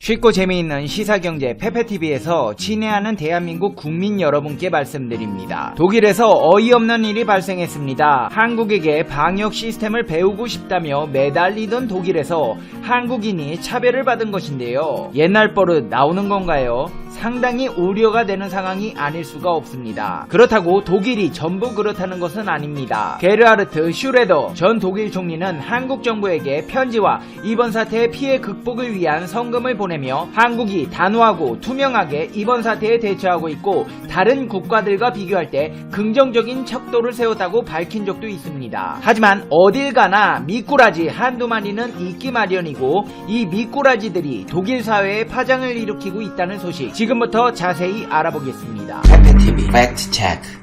쉽고 재미있는 시사경제 페페TV에서 친애하는 대한민국 국민 여러분께 말씀드립니다. 독일에서 어이없는 일이 발생했습니다. 한국에게 방역 시스템을 배우고 싶다며 매달리던 독일에서 한국인이 차별을 받은 것인데요. 옛날 버릇 나오는 건가요? 상당히 우려가 되는 상황이 아닐 수가 없습니다. 그렇다고 독일이 전부 그렇다는 것은 아닙니다. 게르하르트 슈레더 전 독일 총리는 한국 정부에게 편지와 이번 사태의 피해 극복을 위한 성금을 보내며 한국이 단호하고 투명하게 이번 사태에 대처하고 있고 다른 국가들과 비교할 때 긍정적인 척도를 세웠다고 밝힌 적도 있습니다. 하지만 어딜 가나 미꾸라지 한두 마리는 있기 마련이고 이 미꾸라지들이 독일 사회에 파장을 일으키고 있다는 소식, 지금부터 자세히 알아보겠습니다. 페페TV 팩트 체크.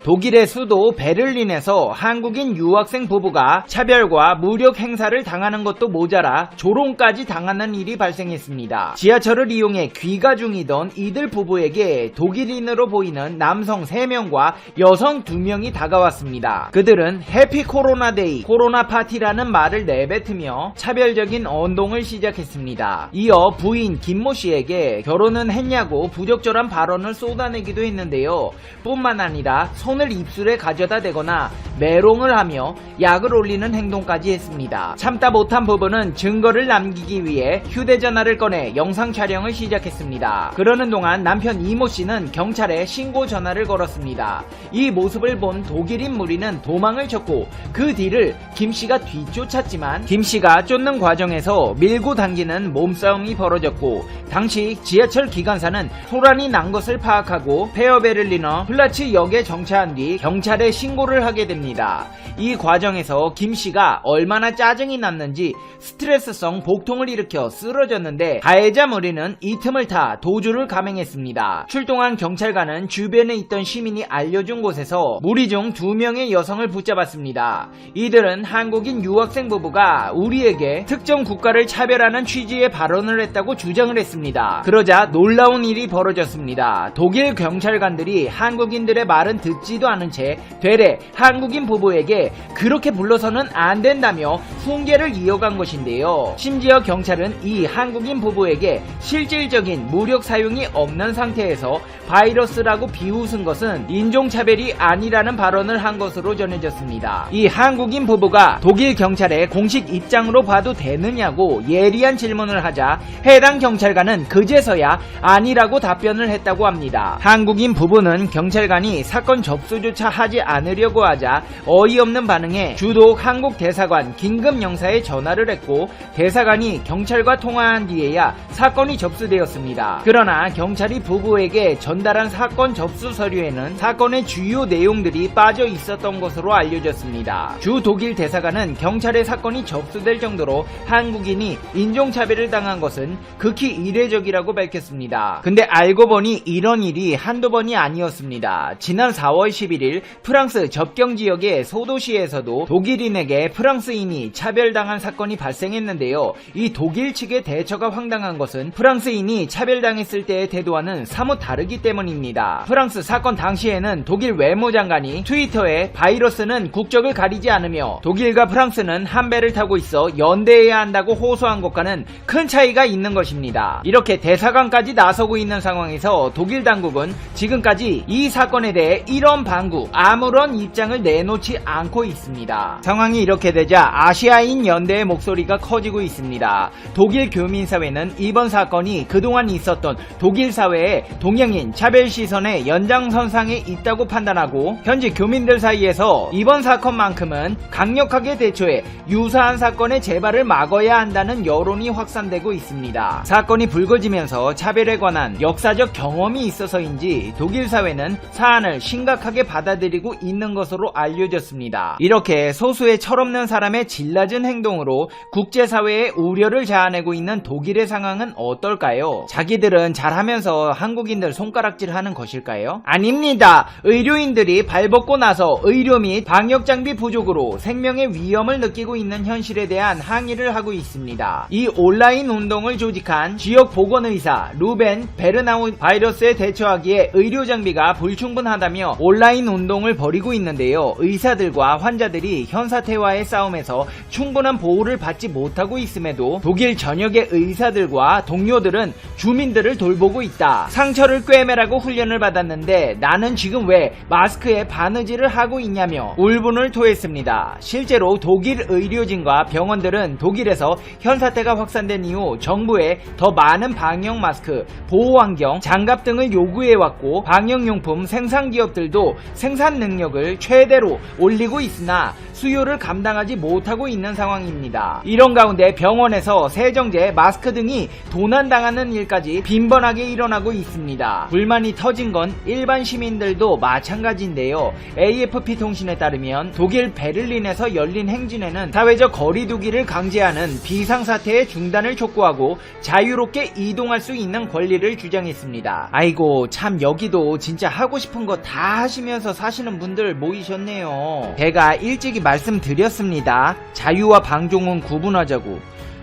독일의 수도 베를린에서 한국인 유학생 부부가 차별과 무력 행사를 당하는 것도 모자라 조롱까지 당하는 일이 발생했습니다. 지하철을 이용해 귀가 중이던 이들 부부에게 독일인으로 보이는 남성 3명과 여성 2명이 다가왔습니다. 그들은 해피 코로나 데이, 코로나 파티라는 말을 내뱉으며 차별적인 언동을 시작했습니다. 이어 부인 김모 씨에게 결혼은 했냐고 부적절한 발언을 쏟아내기도 했는데요. 뿐만 아니라 손을 입술에 가져다 대거나 메롱을 하며 약을 올리는 행동까지 했습니다. 참다 못한 부부는 증거를 남기기 위해 휴대전화를 꺼내 영상 촬영을 시작했습니다. 그러는 동안 남편 이모 씨는 경찰에 신고 전화를 걸었습니다. 이 모습을 본 독일인 무리는 도망을 쳤고 그 뒤를 김 씨가 뒤쫓았지만 김 씨가 쫓는 과정에서 밀고 당기는 몸싸움이 벌어졌고 당시 지하철 기관사는 소란이 난 것을 파악하고 페어베를리너 플라츠 역에 정차한 뒤 경찰에 신고를 하게 됩니다. 이 과정에서 김 씨가 얼마나 짜증이 났는지 스트레스성 복통을 일으켜 쓰러졌는데 가해자 무리는 이 틈을 타 도주를 감행했습니다. 출동한 경찰관은 주변에 있던 시민이 알려준 곳에서 무리 중 2명의 여성을 붙잡았습니다. 이들은 한국인 유학생 부부가 우리에게 특정 국가를 차별하는 취지의 발언을 했다고 주장을 했습니다. 그러자 놀라운 일이 벌어졌습니다. 독일 경찰관들이 한국인들의 말은 듣지도 않은 채 되레 한국인 부부에게 그렇게 불러서는 안 된다며 훈계를 이어간 것인데요. 심지어 경찰은 이 한국인 부부에게 실질적인 무력 사용이 없는 상태에서 바이러스라고 비웃은 것은 인종차별이 아니라는 발언을 한 것으로 전해졌습니다. 이 한국인 부부가 독일 경찰의 공식 입장으로 봐도 되느냐고 예리한 질문을 하자 해당 경찰관은 그제서야 아니라고 답변을 했다고 합니다. 한국인 부부는 경찰관이 사건 접수조차 하지 않으려고 하자 어이없는 반응에 주독 한국 대사관 긴급 영사에 전화를 했고 대사관이 경찰과 통화한 뒤에야 사건이 접수되었습니다. 그러나 경찰이 부부에게 전달한 사건 접수 서류에는 사건의 주요 내용들이 빠져 있었던 것으로 알려졌습니다. 주 독일 대사관은 경찰의 사건이 접수될 정도로 한국인이 인종차별을 당한 것은 극히 이례적이라고 밝혔습니다. 근데 알고 보니 이런 일이 한두 번이 아니었습니다. 지난 4월 11일 프랑스 접경 지역의 소도시에서도 독일인에게 프랑스인이 차별당한 사건이 발생했는데요. 이 독일 측의 대처가 황당한 것은 프랑스인이 차별당했을 때의 태도와는 사뭇 다르기 때문입니다. 프랑스 사건 당시에는 독일 외무장관이 트위터에 바이러스는 국적을 가리지 않으며 독일과 프랑스는 한 배를 타고 있어 연대해야 한다고 호소한 것과는 큰 차이가 있는 것입니다. 이렇게 대사관까지 나서고 있는 상황에서 독일 당국은 지금까지 이 사건에 대해 이런 방구 아무런 입장을 내놓지 않고 있습니다. 상황이 이렇게 되자 아시아인 연대의 목소리가 커지고 있습니다. 독일 교민사회는 이번 사건이 그동안 있었던 독일 사회의 동양인 차별 시선의 연장선상에 있다고 판단하고 현지 교민들 사이에서 이번 사건만큼은 강력하게 대처해 유사한 사건의 재발을 막아야 한다는 여론이 확산되고 있습니다. 사건이 불거지면서 차별에 관한 역사적 경험이 있어서인지 독일 사회는 사안을 심각하게 받아들이고 있는 것으로 알려졌습니다. 이렇게 소수의 철없는 사람의 질낮은 행동으로 국제사회의 우려를 자아내고 있는 독일의 상황은 어떨까요? 자기들은 잘하면서 한국인들 손가락질하는 것일까요? 아닙니다. 의료인들이 발벗고 나서 의료 및 방역장비 부족으로 생명의 위험을 느끼고 있는 현실에 대한 항의를 하고 있습니다. 이 온라인 운동을 조직한 지역 보건의사 루벤 베르나우 바이러스에 대처하기에 의료장비가 불충분하다며 온라인 운동을 벌이고 있는데요. 의사들과 환자들이 현사태와의 싸움에서 충분한 보호를 받지 못하고 있음에도 독일 전역의 의사들과 동료들은 주민들을 돌보고 있다. 상처를 꿰매라고 훈련을 받았는데 나는 지금 왜 마스크에 바느질을 하고 있냐며 울분을 토했습니다. 실제로 독일 의료진과 병원들은 독일에서 현사태가 확산된 이후 정부에 더 많은 방역 마스크, 보호환경, 장갑 등을 요구해왔고 방역용품 생산기업들도 생산 능력을 최대로 올리고 있으나 수요를 감당하지 못하고 있는 상황입니다. 이런 가운데 병원에서 세정제, 마스크 등이 도난당하는 일까지 빈번하게 일어나고 있습니다. 불만이 터진 건 일반 시민들도 마찬가지인데요. AFP 통신에 따르면 독일 베를린에서 열린 행진에는 사회적 거리두기를 강제하는 비상사태의 중단을 촉구하고 자유롭게 이동할 수 있는 권리를 주장했습니다. 아이고 참 여기도 진짜 하고 싶은 거 다 하시면서 사시는 분들 모이셨네요. 제가 일찍이 말씀드렸습니다. 자유와 방종은 구분하자고.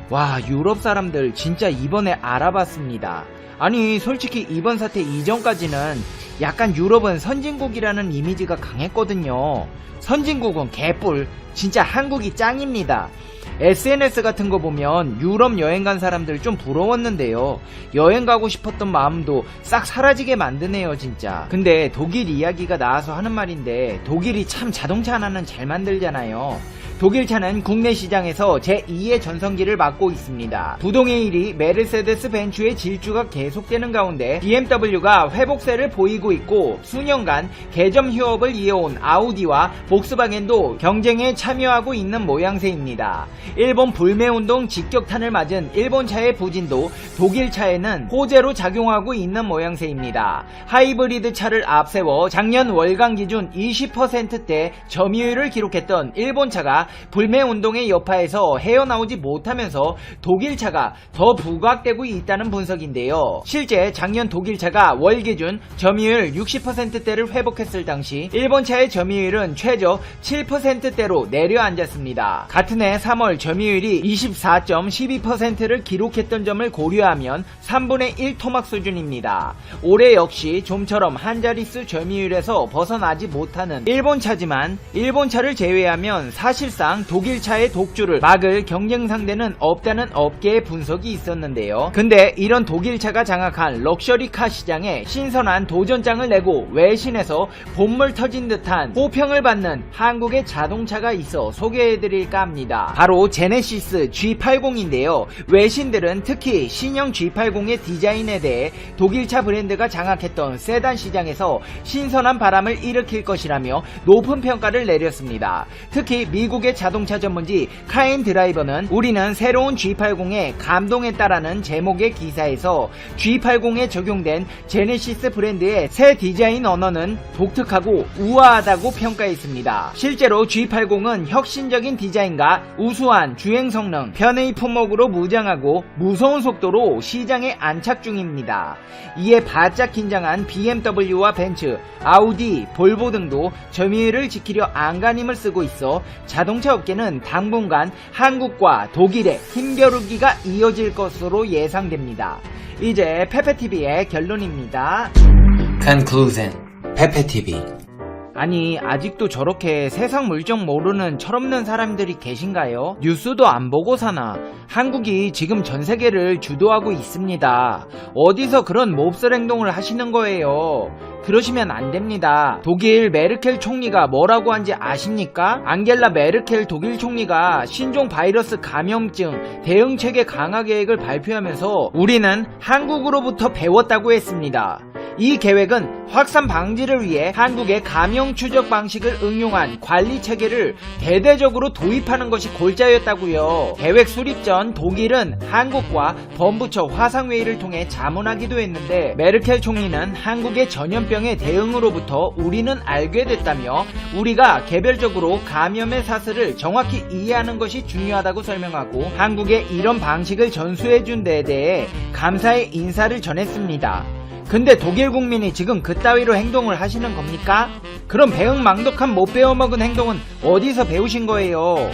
와, 유럽 사람들 진짜 이번에 알아봤습니다. 아니 솔직히 이번 사태 이전까지는 약간 유럽은 선진국이라는 이미지가 강했거든요. 선진국은 개뿔, 진짜 한국이 짱입니다. SNS 같은 거 보면 유럽 여행 간 사람들 좀 부러웠는데요. 여행 가고 싶었던 마음도 싹 사라지게 만드네요 진짜. 근데 독일 이야기가 나와서 하는 말인데 독일이 참 자동차 하나는 잘 만들잖아요. 독일 차는 국내 시장에서 제2의 전성기를 맞고 있습니다. 부동의 1위 메르세데스 벤츠의 질주가 계속되는 가운데 BMW가 회복세를 보이고 있고 수년간 개점 휴업을 이어온 아우디와 복스바겐도 경쟁에 참여하고 있는 모양새입니다. 일본 불매운동 직격탄을 맞은 일본 차의 부진도 독일 차에는 호재로 작용하고 있는 모양새입니다. 하이브리드 차를 앞세워 작년 월간 기준 20%대 점유율을 기록했던 일본 차가 불매운동의 여파에서 헤어나오지 못하면서 독일 차가 더 부각되고 있다는 분석인데요. 실제 작년 독일 차가 월 기준 점유율 60%대를 회복했을 당시 일본 차의 점유율은 최저 7%대로 내려앉았습니다. 같은 해 3월 점유율이 24.12%를 기록했던 점을 고려하면 3분의 1 토막 수준입니다. 올해 역시 좀처럼 한 자릿수 점유율에서 벗어나지 못하는 일본 차지만 일본 차를 제외하면 사실상 독일 차의 독주를 막을 경쟁 상대는 없다는 업계의 분석이 있었는데요. 근데 이런 독일 차가 장악한 럭셔리카 시장에 신선한 도전장을 내고 외신에서 본물 터진 듯한 호평을 받는 한국의 자동차가 있어 소개해드릴까 합니다. 바로 제네시스 G80인데요. 외신들은 특히 신형 G80의 디자인에 대해 독일차 브랜드가 장악했던 세단 시장에서 신선한 바람을 일으킬 것이라며 높은 평가를 내렸습니다. 특히 미국의 자동차 전문지 카인드라이버는 우리는 새로운 G80에 감동했다라는 제목의 기사에서 G80에 적용된 제네시스 브랜드의 새 디자인 언어는 독특하고 우아하다고 평가했습니다. 실제로 G80은 혁신적인 디자인과 우수한 주행 성능, 편의 품목으로 무장하고 무서운 속도로 시장에 안착 중입니다. 이에 바짝 긴장한 BMW와 벤츠, 아우디, 볼보 등도 점유율을 지키려 안간힘을 쓰고 있어 자동차 업계는 당분간 한국과 독일의 힘겨루기가 이어질 것으로 예상됩니다. 이제 페페TV의 결론입니다. Conclusion. 페페TV. 아니 아직도 저렇게 세상 물정 모르는 철없는 사람들이 계신가요? 뉴스도 안 보고 사나? 한국이 지금 전 세계를 주도하고 있습니다. 어디서 그런 몹쓸 행동을 하시는 거예요? 그러시면 안 됩니다. 독일 메르켈 총리가 뭐라고 한지 아십니까? 앙겔라 메르켈 독일 총리가 신종 바이러스 감염증 대응 체계 강화 계획을 발표하면서 우리는 한국으로부터 배웠다고 했습니다. 이 계획은 확산 방지를 위해 한국의 감염 추적 방식을 응용한 관리 체계를 대대적으로 도입하는 것이 골자였다고요. 계획 수립 전 독일은 한국과 범부처 화상회의를 통해 자문하기도 했는데 메르켈 총리는 한국의 전염병의 대응으로부터 우리는 알게 됐다며 우리가 개별적으로 감염의 사슬을 정확히 이해하는 것이 중요하다고 설명하고 한국의 이런 방식을 전수해준 데에 대해 감사의 인사를 전했습니다. 근데 독일 국민이 지금 그따위로 행동을 하시는 겁니까? 그럼 배응망덕한 못 배워먹은 행동은 어디서 배우신 거예요?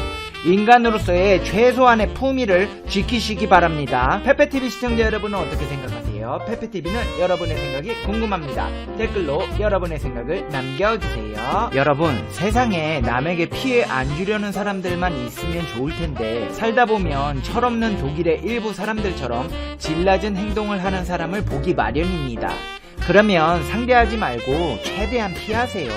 인간으로서의 최소한의 품위를 지키시기 바랍니다. 페페TV 시청자 여러분은 어떻게 생각하세요? 알려주세요. 페페TV는 여러분의 생각이 궁금합니다. 댓글로 여러분의 생각을 남겨주세요. 여러분, 세상에 남에게 피해 안 주려는 사람들만 있으면 좋을 텐데 살다 보면 철없는 독일의 일부 사람들처럼 질 낮은 행동을 하는 사람을 보기 마련입니다. 그러면 상대하지 말고 최대한 피하세요.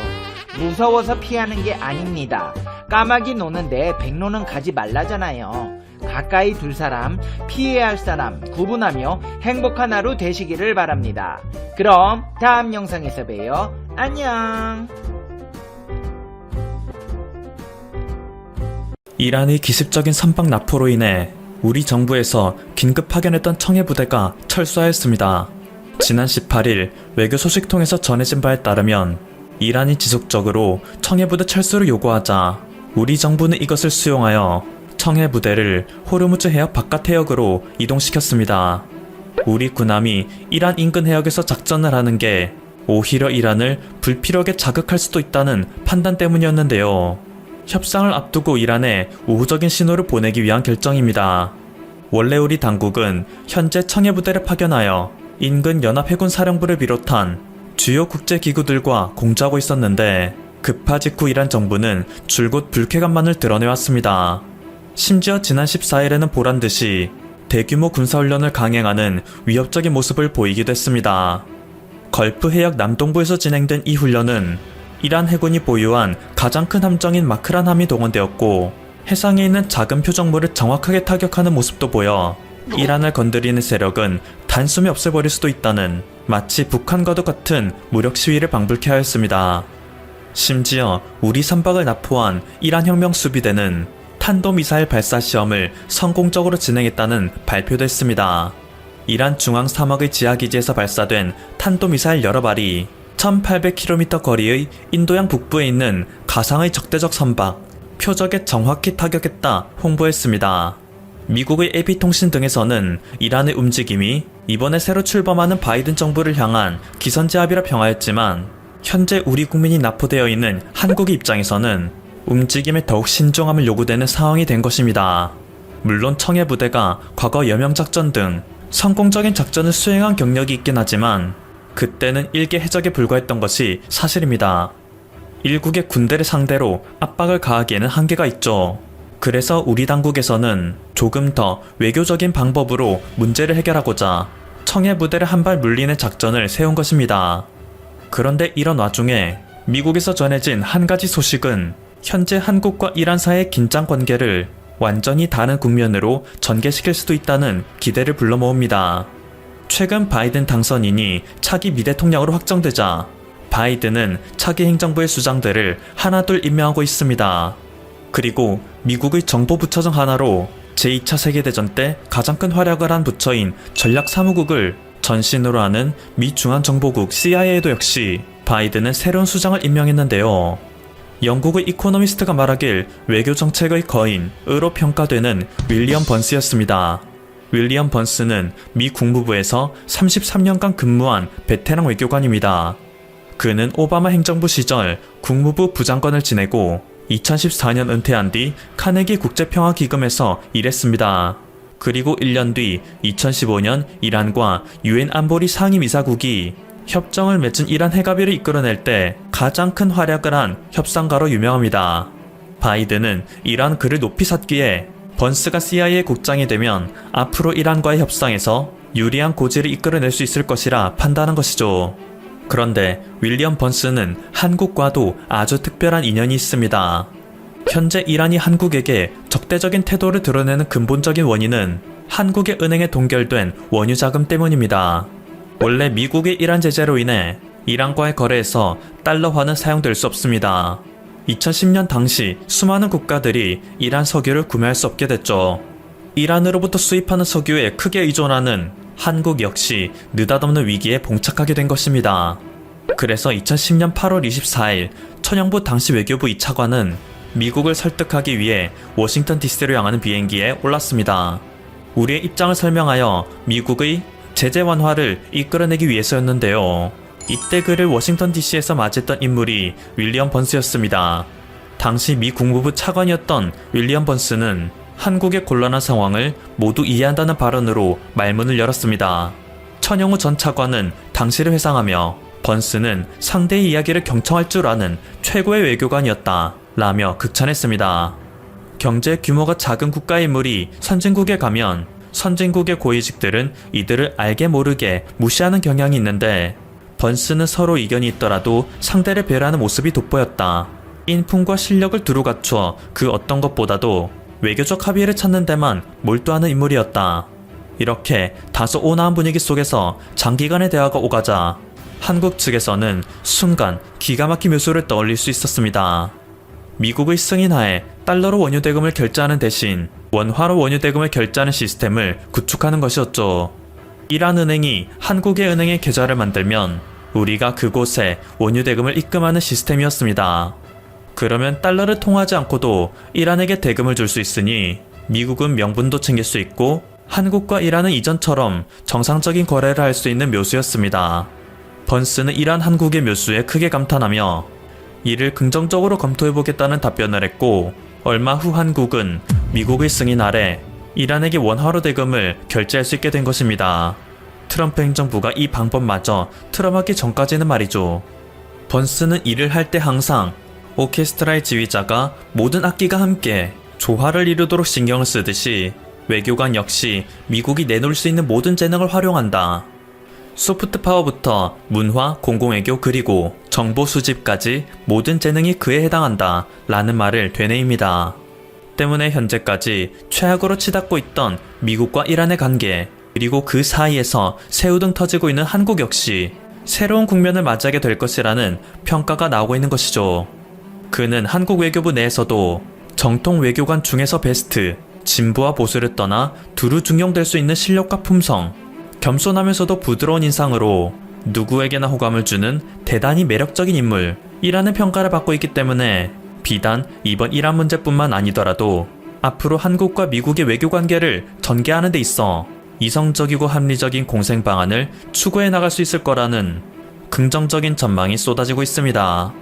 무서워서 피하는 게 아닙니다. 까마귀 노는데 백로는 가지 말라잖아요. 가까이 둘 사람, 피해야 할 사람 구분하며 행복한 하루 되시기를 바랍니다. 그럼 다음 영상에서 봬요. 안녕. 이란의 기습적인 선박 납포로 인해 우리 정부에서 긴급 파견했던 청해부대가 철수하였습니다. 지난 18일 외교 소식통에서 전해진 바에 따르면 이란이 지속적으로 청해부대 철수를 요구하자 우리 정부는 이것을 수용하여 청해부대를 호르무즈 해역 바깥 해역으로 이동시켰습니다. 우리 군함이 이란 인근 해역에서 작전을 하는 게 오히려 이란을 불필요하게 자극할 수도 있다는 판단 때문이었는데요. 협상을 앞두고 이란에 우호적인 신호를 보내기 위한 결정입니다. 원래 우리 당국은 현재 청해부대를 파견하여 인근 연합해군 사령부를 비롯한 주요 국제기구들과 공조하고 있었는데 급파 직후 이란 정부는 줄곧 불쾌감만을 드러내왔습니다. 심지어 지난 14일에는 보란듯이 대규모 군사훈련을 강행하는 위협적인 모습을 보이기도 했습니다. 걸프 해역 남동부에서 진행된 이 훈련은 이란 해군이 보유한 가장 큰 함정인 마크란 함이 동원되었고 해상에 있는 작은 표적물을 정확하게 타격하는 모습도 보여 이란을 건드리는 세력은 단숨에 없애버릴 수도 있다는 마치 북한과도 같은 무력 시위를 방불케 하였습니다. 심지어 우리 선박을 납포한 이란 혁명 수비대는 탄도미사일 발사 시험을 성공적으로 진행했다는 발표도 했습니다. 이란 중앙 사막의 지하기지에서 발사된 탄도미사일 여러 발이 1800km 거리의 인도양 북부에 있는 가상의 적대적 선박 표적에 정확히 타격했다 홍보했습니다. 미국의 AP통신 등에서는 이란의 움직임이 이번에 새로 출범하는 바이든 정부를 향한 기선제압이라 평하였지만 현재 우리 국민이 납포되어 있는 한국의 입장에서는 움직임에 더욱 신중함을 요구되는 상황이 된 것입니다. 물론 청해부대가 과거 여명작전 등 성공적인 작전을 수행한 경력이 있긴 하지만 그때는 일개 해적에 불과했던 것이 사실입니다. 일국의 군대를 상대로 압박을 가하기에는 한계가 있죠. 그래서 우리 당국에서는 조금 더 외교적인 방법으로 문제를 해결하고자 청해부대를 한 발 물리는 작전을 세운 것입니다. 그런데 이런 와중에 미국에서 전해진 한 가지 소식은 현재 한국과 이란 사이의 긴장 관계를 완전히 다른 국면으로 전개시킬 수도 있다는 기대를 불러모읍니다. 최근 바이든 당선인이 차기 미 대통령으로 확정되자 바이든은 차기 행정부의 수장들을 하나둘 임명하고 있습니다. 그리고 미국의 정보부처 중 하나로 제2차 세계대전 때 가장 큰 활약을 한 부처인 전략사무국을 전신으로 하는 미 중앙정보국 CIA도 역시 바이든은 새로운 수장을 임명했는데요. 영국의 이코노미스트가 말하길 외교정책의 거인으로 평가되는 윌리엄 번스였습니다. 윌리엄 번스는 미 국무부에서 33년간 근무한 베테랑 외교관입니다. 그는 오바마 행정부 시절 국무부 부장관을 지내고 2014년 은퇴한 뒤 카네기 국제평화기금에서 일했습니다. 그리고 1년 뒤 2015년 이란과 유엔 안보리 상임이사국이 협정을 맺은 이란 핵합의를 이끌어낼 때 가장 큰 활약을 한 협상가로 유명합니다. 바이든은 이란 그를 높이 샀기에 번스가 CIA 국장이 되면 앞으로 이란과의 협상에서 유리한 고지를 이끌어낼 수 있을 것이라 판단한 것이죠. 그런데 윌리엄 번스는 한국과도 아주 특별한 인연이 있습니다. 현재 이란이 한국에게 적대적인 태도를 드러내는 근본적인 원인은 한국의 은행에 동결된 원유 자금 때문입니다. 원래 미국의 이란 제재로 인해 이란과의 거래에서 달러화는 사용될 수 없습니다. 2010년 당시 수많은 국가들이 이란 석유를 구매할 수 없게 됐죠. 이란으로부터 수입하는 석유에 크게 의존하는 한국 역시 느닷없는 위기에 봉착하게 된 것입니다. 그래서 2010년 8월 24일 천영부 당시 외교부 2차관은 미국을 설득하기 위해 워싱턴 DC로 향하는 비행기에 올랐습니다. 우리의 입장을 설명하여 미국의 제재 완화를 이끌어내기 위해서였는데요. 이때 그를 워싱턴 DC에서 맞이했던 인물이 윌리엄 번스였습니다. 당시 미 국무부 차관이었던 윌리엄 번스는 한국의 곤란한 상황을 모두 이해한다는 발언으로 말문을 열었습니다. 천영우 전 차관은 당시를 회상하며 번스는 상대의 이야기를 경청할 줄 아는 최고의 외교관이었다 라며 극찬했습니다. 경제 규모가 작은 국가의 인물이 선진국에 가면 선진국의 고위직들은 이들을 알게 모르게 무시하는 경향이 있는데 번스는 서로 이견이 있더라도 상대를 배려하는 모습이 돋보였다. 인품과 실력을 두루 갖추어 그 어떤 것보다도 외교적 합의를 찾는 데만 몰두하는 인물이었다. 이렇게 다소 온화한 분위기 속에서 장기간의 대화가 오가자 한국 측에서는 순간 기가 막힌 묘수를 떠올릴 수 있었습니다. 미국의 승인하에 달러로 원유 대금을 결제하는 대신 원화로 원유 대금을 결제하는 시스템을 구축하는 것이었죠. 이란은행이 한국의 은행에 계좌를 만들면 우리가 그곳에 원유 대금을 입금하는 시스템이었습니다. 그러면 달러를 통하지 않고도 이란에게 대금을 줄 수 있으니 미국은 명분도 챙길 수 있고 한국과 이란은 이전처럼 정상적인 거래를 할 수 있는 묘수였습니다. 번스는 이란 한국의 묘수에 크게 감탄하며 이를 긍정적으로 검토해보겠다는 답변을 했고 얼마 후 한국은 미국의 승인 아래 이란에게 원화로 대금을 결제할 수 있게 된 것입니다. 트럼프 행정부가 이 방법마저 트럼하기 전까지는 말이죠. 번스는 일을 할 때 항상 오케스트라의 지휘자가 모든 악기가 함께 조화를 이루도록 신경을 쓰듯이 외교관 역시 미국이 내놓을 수 있는 모든 재능을 활용한다. 소프트 파워부터 문화, 공공외교 그리고 정보 수집까지 모든 재능이 그에 해당한다 라는 말을 되뇌입니다. 때문에 현재까지 최악으로 치닫고 있던 미국과 이란의 관계 그리고 그 사이에서 새우등 터지고 있는 한국 역시 새로운 국면을 맞이하게 될 것이라는 평가가 나오고 있는 것이죠. 그는 한국 외교부 내에서도 정통 외교관 중에서 베스트, 진보와 보수를 떠나 두루 중용될 수 있는 실력과 품성, 겸손하면서도 부드러운 인상으로 누구에게나 호감을 주는 대단히 매력적인 인물이라는 평가를 받고 있기 때문에 비단 이번 이란 문제뿐만 아니더라도 앞으로 한국과 미국의 외교 관계를 전개하는 데 있어 이성적이고 합리적인 공생 방안을 추구해 나갈 수 있을 거라는 긍정적인 전망이 쏟아지고 있습니다.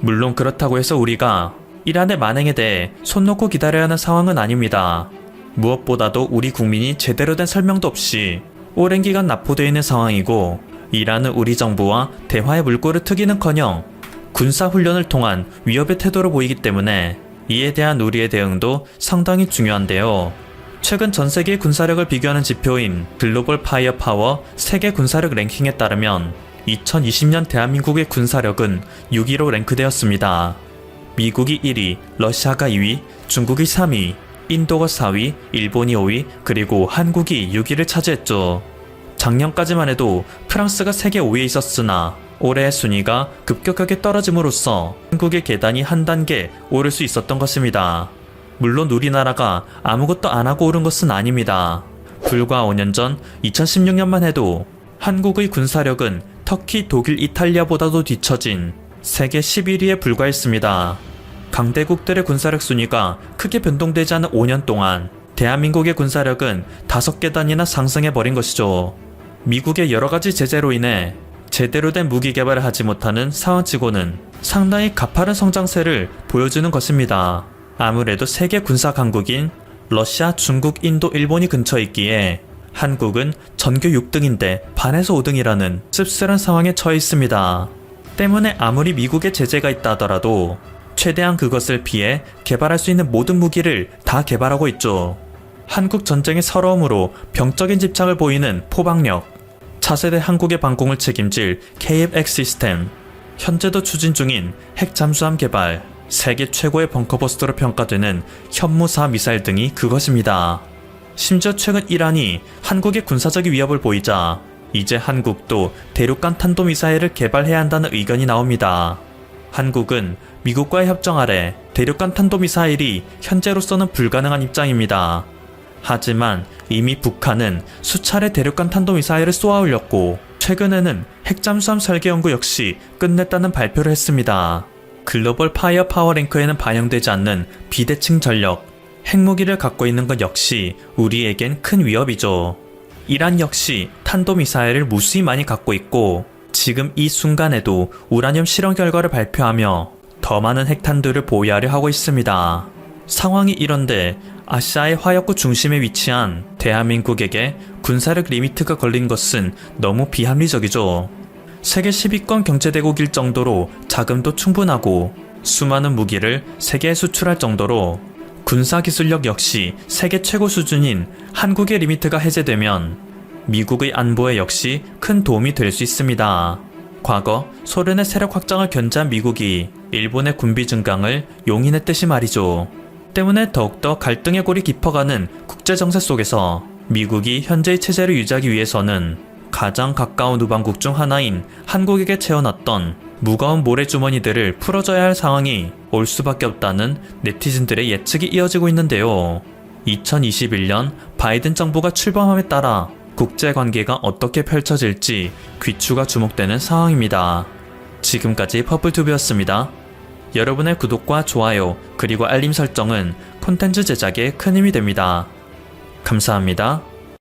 물론 그렇다고 해서 우리가 이란의 만행에 대해 손 놓고 기다려야 하는 상황은 아닙니다. 무엇보다도 우리 국민이 제대로 된 설명도 없이 오랜 기간 납포되어 있는 상황이고 이란은 우리 정부와 대화의 물꼬를 트기는커녕 군사훈련을 통한 위협의 태도를 보이기 때문에 이에 대한 우리의 대응도 상당히 중요한데요. 최근 전 세계의 군사력을 비교하는 지표인 글로벌 파이어 파워 세계 군사력 랭킹에 따르면 2020년 대한민국의 군사력은 6위로 랭크되었습니다. 미국이 1위, 러시아가 2위, 중국이 3위, 인도가 4위, 일본이 5위, 그리고 한국이 6위를 차지했죠. 작년까지만 해도 프랑스가 세계 5위에 있었으나 올해의 순위가 급격하게 떨어짐으로써 한국의 계단이 한 단계 오를 수 있었던 것입니다. 물론 우리나라가 아무것도 안 하고 오른 것은 아닙니다. 불과 5년 전 2016년만 해도 한국의 군사력은 터키, 독일, 이탈리아보다도 뒤처진 세계 11위에 불과했습니다. 강대국들의 군사력 순위가 크게 변동되지 않은 5년 동안 대한민국의 군사력은 5계단이나 상승해버린 것이죠. 미국의 여러가지 제재로 인해 제대로 된 무기 개발을 하지 못하는 상황치고는 상당히 가파른 성장세를 보여주는 것입니다. 아무래도 세계 군사 강국인 러시아, 중국, 인도, 일본이 근처에 있기에 한국은 전교 6등인데 반에서 5등이라는 씁쓸한 상황에 처해 있습니다. 때문에 아무리 미국의 제재가 있다 하더라도 최대한 그것을 피해 개발할 수 있는 모든 무기를 다 개발하고 있죠. 한국 전쟁의 서러움으로 병적인 집착을 보이는 포방력, 차세대 한국의 방공을 책임질 KF-X 시스템, 현재도 추진 중인 핵 잠수함 개발, 세계 최고의 벙커버스터로 평가되는 현무사 미사일 등이 그것입니다. 심지어 최근 이란이 한국의 군사적 위협을 보이자 이제 한국도 대륙간 탄도미사일을 개발해야 한다는 의견이 나옵니다. 한국은 미국과의 협정 아래 대륙간 탄도미사일이 현재로서는 불가능한 입장입니다. 하지만 이미 북한은 수차례 대륙간 탄도미사일을 쏘아 올렸고 최근에는 핵잠수함 설계 연구 역시 끝냈다는 발표를 했습니다. 글로벌 파이어 파워 랭크에는 반영되지 않는 비대칭 전력, 핵무기를 갖고 있는 것 역시 우리에겐 큰 위협이죠. 이란 역시 탄도미사일을 무수히 많이 갖고 있고 지금 이 순간에도 우라늄 실험 결과를 발표하며 더 많은 핵탄두를 보유하려 하고 있습니다. 상황이 이런데 아시아의 화약고 중심에 위치한 대한민국에게 군사력 리미트가 걸린 것은 너무 비합리적이죠. 세계 10위권 경제대국일 정도로 자금도 충분하고 수많은 무기를 세계에 수출할 정도로 군사기술력 역시 세계 최고 수준인 한국의 리미트가 해제되면 미국의 안보에 역시 큰 도움이 될 수 있습니다. 과거 소련의 세력 확장을 견제한 미국이 일본의 군비 증강을 용인했듯이 말이죠. 때문에 더욱더 갈등의 골이 깊어가는 국제정세 속에서 미국이 현재의 체제를 유지하기 위해서는 가장 가까운 우방국 중 하나인 한국에게 채워놨던 무거운 모래주머니들을 풀어줘야 할 상황이 올 수밖에 없다는 네티즌들의 예측이 이어지고 있는데요. 2021년 바이든 정부가 출범함에 따라 국제관계가 어떻게 펼쳐질지 귀추가 주목되는 상황입니다. 지금까지 퍼플튜브였습니다. 여러분의 구독과 좋아요 그리고 알림 설정은 콘텐츠 제작에 큰 힘이 됩니다. 감사합니다.